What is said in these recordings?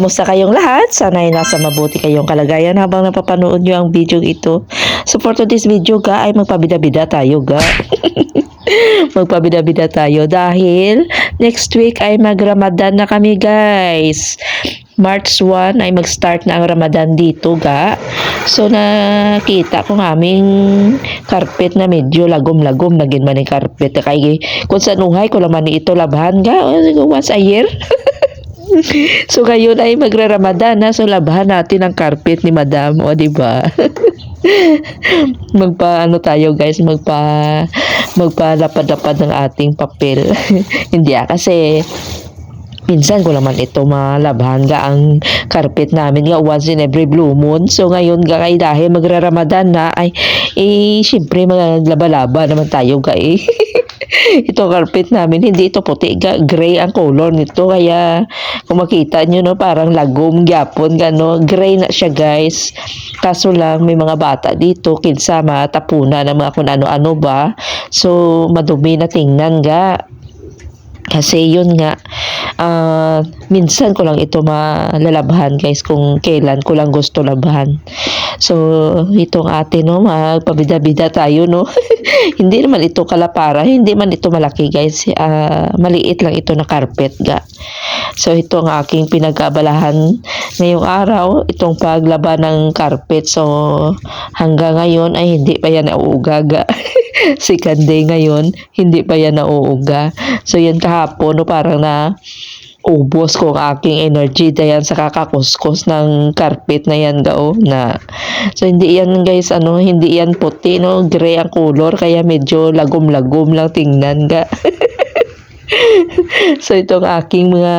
kamusta kayong lahat? Sana ay nasa mabuti kayong kalagayan habang napapanood nyo ang video ito. So for today's video ga ay magpabida-bida tayo ga. Magpabida-bida tayo dahil next week ay mag-Ramadan na kami guys. March 1 ay mag-start na ang Ramadan dito ga. So nakita ko ng aming carpet na medyo lagom-lagom na man yung carpet. Kaya kung sa nuhay ko naman ito labahan ga once a year. So ngayon ay magra-Ramadan na, so labahan natin ang carpet ni Madam, o di ba? Magpa tayo guys, magpalapad-lapad ng ating papel. Hindi kasi minsan ko naman ito malabahan ga ang carpet namin nga once in every blue moon. So ngayon ga ay dahil magra-Ramadan na ay syempre maglaba-laba naman tayo ga Itong carpet namin, hindi ito puti, gray ang color nito. Kaya kung makita nyo, no, parang lagom, gyapon, gano, gray na siya guys. Kaso lang, may mga bata dito, kinsa matapunan ng mga kung ano-ano ba. So, madumi na tingnan ga. Kasi yun nga, minsan ko lang ito malalabhan guys kung kailan ko lang gusto labhan. So, itong ate no, magpabida-bida tayo no. Hindi naman ito kalapara, hindi man ito malaki guys. Maliit lang ito na carpet ga. So, ito ang aking pinag-abalahan ngayong araw, itong paglaba ng carpet. So, hanggang ngayon ay hindi pa yan nauuga ga. Second day ngayon, hindi pa yan nauuga. So, yan kahapon, no, parang na ubos ko ang aking energy dayan sa kakakuskus ng carpet na yan gao na. So, hindi yan guys, hindi yan puti, no, gray ang color, kaya medyo lagom-lagom lang tingnan ga. So, itong aking mga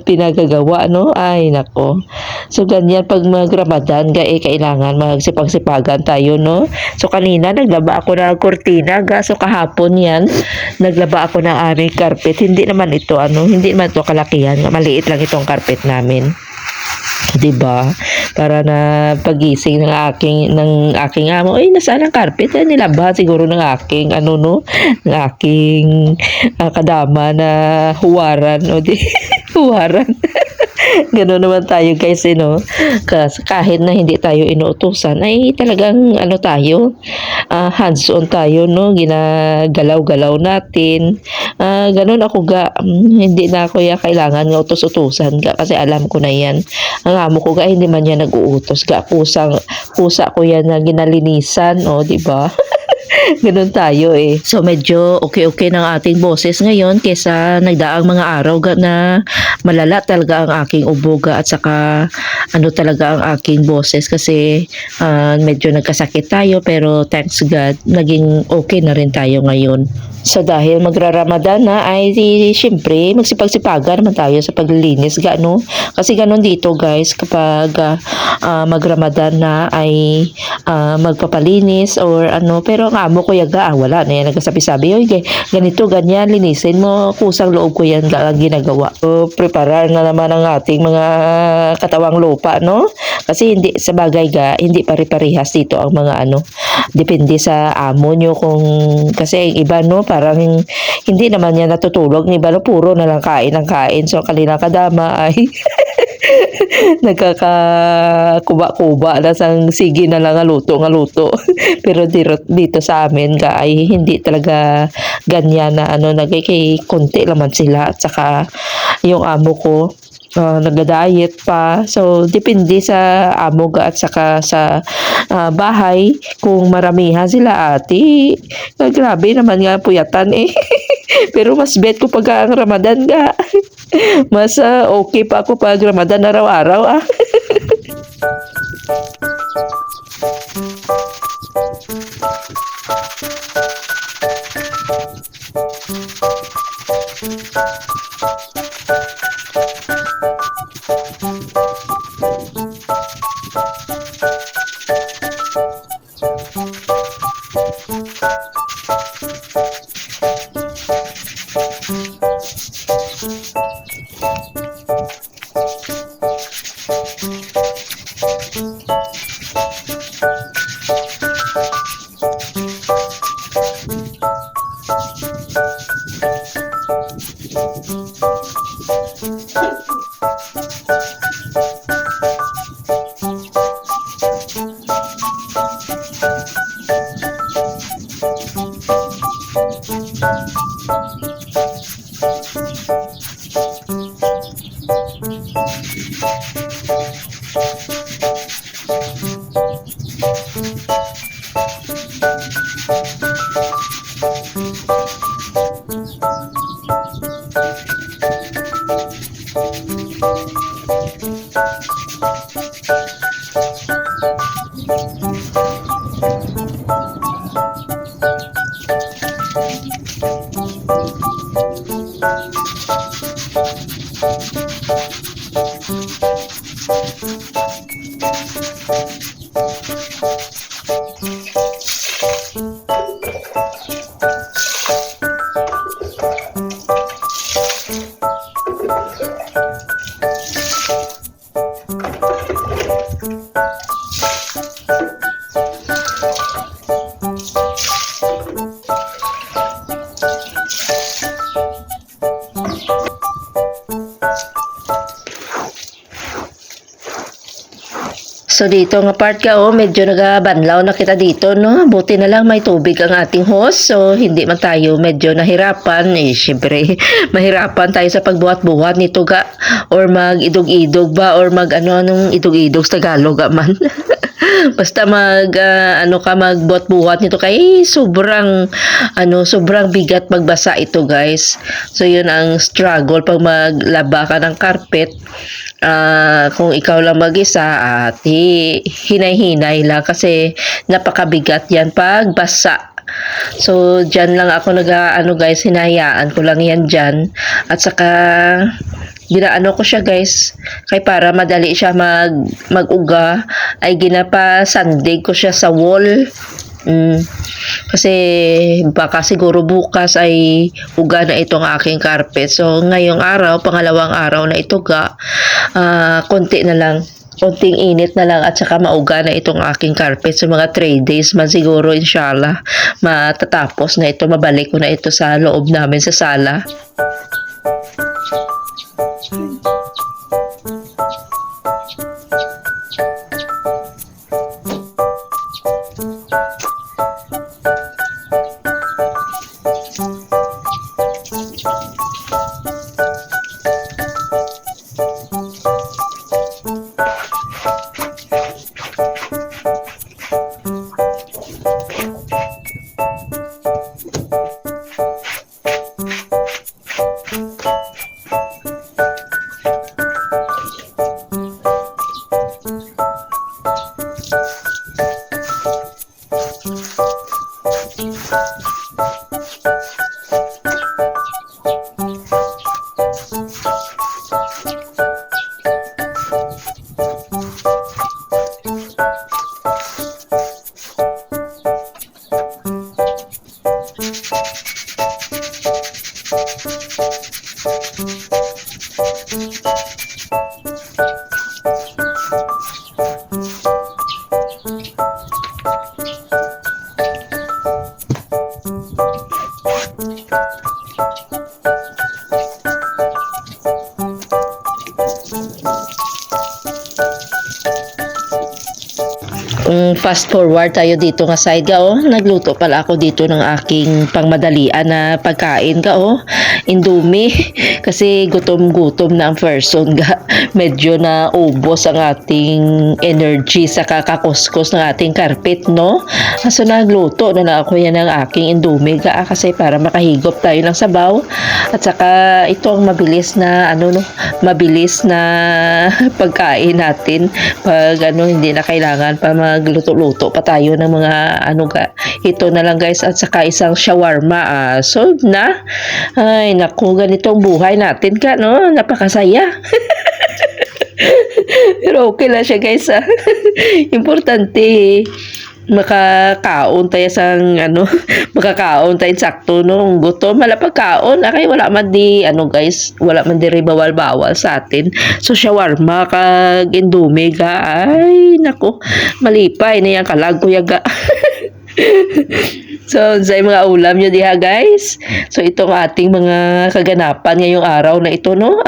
pinagagawa, no? Ay, nako. So, ganyan pag mag-Ramadan, kailangan magsipag-sipagan tayo, no? So, kanina, naglaba ako ng kurtina, ga. So, kahapon yan, naglaba ako ng aming carpet. Hindi naman ito, hindi naman ito kalakihan. Maliit lang itong carpet namin. Diba? Para na pagising ng aking amo, nasaan ang carpet? Nilabahan siguro ng aking ng aking kadama na huwaran o di huwaran. Gano'n naman tayo guys, Kasi kahit na hindi tayo inuutusan, ay talagang tayo, hands-on tayo, no? Ginagalaw-galaw natin. Gano'n ako ga, hindi na ako kailangan nga utos-utusan ga, kasi alam ko na yan. Ang amo ko ga, hindi man yan nag-uutos ga. Pusa ko yan na ginalinisan, di ba? Ganun tayo So medyo okay ng ating boses ngayon kesa nagdaang mga araw na malala talaga ang aking uboga at saka talaga ang aking boses kasi medyo nagkasakit tayo pero thanks God naging okay na rin tayo ngayon. So dahil magra-Ramadan na ay syempre magsipag-sipagan naman tayo sa paglilinis no? Kasi ganun dito guys kapag mag-Ramadan na ay magpapalinis or pero ang amo ko yaga wala na yan nagsasabi-sabi ganito ganyan linisin mo kusang loob ko yan ang ginagawa. So preparar na naman ang ating mga katawang lupa no? Kasi hindi sa bagay hindi pare-parehas dito ang mga depende sa amo nyo kung kasi iba no parang hindi naman niya natutulog ni iba no puro na lang kain ng kain. So kanina kadama ay nagkakakuba-kuba na sang sige na lang nga luto. Pero dito sa amin ay hindi talaga ganyan na kay konti naman sila at saka yung amo ko nagda-diet pa. So depende sa amo at saka sa bahay kung maramihan sila ate. Grabe naman nga puyatan Pero mas bet ko pag ang Ramadan ga. Mas okay pa ako pag Ramadan araw-araw So dito nga part ka medyo nagabanlaw na kita dito no. Buti na lang may tubig ang ating host. So hindi man tayo medyo nahirapan. Syempre mahirapan tayo sa pagbuhat-buhat nito ga or mag-idog-idog ba or anong idog-idog sa Tagalog man. Basta magbuhat-buhat nito kay sobrang bigat magbasa ito guys. So yun ang struggle pag maglaba ka ng carpet. Kung ikaw lang mag-isa at hinay-hinay lang kasi napakabigat yan pag basa. So dyan lang ako guys, hinahayaan ko lang yan dyan at saka ginaano ko siya guys kay para madali siya mag-uga ay ginapa-sandig ko siya sa wall. Kasi baka siguro bukas ay uga na itong aking carpet. So ngayong araw, pangalawang araw na ito konti na lang, konting init na lang at saka mauga na itong aking carpet. So mga 3 days man siguro inshallah matatapos na ito, mabalik ko na ito sa loob namin sa sala. Fast forward tayo dito nga side nagluto pala ako dito ng aking pangmadalian na pagkain Indomie kasi gutom-gutom na ang person medyo na ubos ang ating energy sa kakakuskos ng ating carpet no. So nagluto na ako yan ng aking Indomie kasi para makahigop tayo ng sabaw at saka ito ang mabilis na mabilis na pagkain natin pag hindi na kailangan pa magluto-luto pa tayo ng mga ito na lang guys at saka isang shawarma solved na. Ay naku, ganitong buhay natin no, napakasaya. Pero okay lang siya guys importante makakaon tayo makakaon tayo sakto no, gutom wala pagkaon kay wala man di guys, wala man di bawal-bawal sa atin. So shawarma kag Indomie ay nako malipay na yan kalag ko yaga. So sa mga ulam nyo diha guys. So itong ating mga kaganapan ngayong araw na ito no.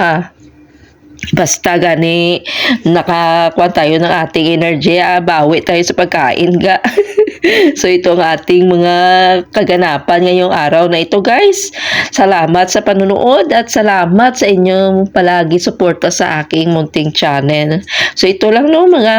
Basta gani nakakuha tayo ng ating energy, bawi tayo sa pagkain So ito ang ating mga kaganapan ngayong araw na ito guys. Salamat sa panunood at salamat sa inyong palagi suporta sa aking munting channel. So ito lang no mga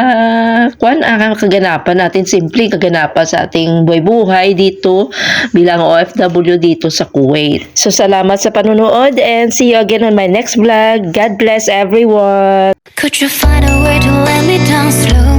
kaganapan natin, simpleng kaganapan sa ating buhay-buhay dito bilang OFW dito sa Kuwait. So salamat sa panunood and see you again on my next vlog. God bless everyone. Could you find a way to let me down slow?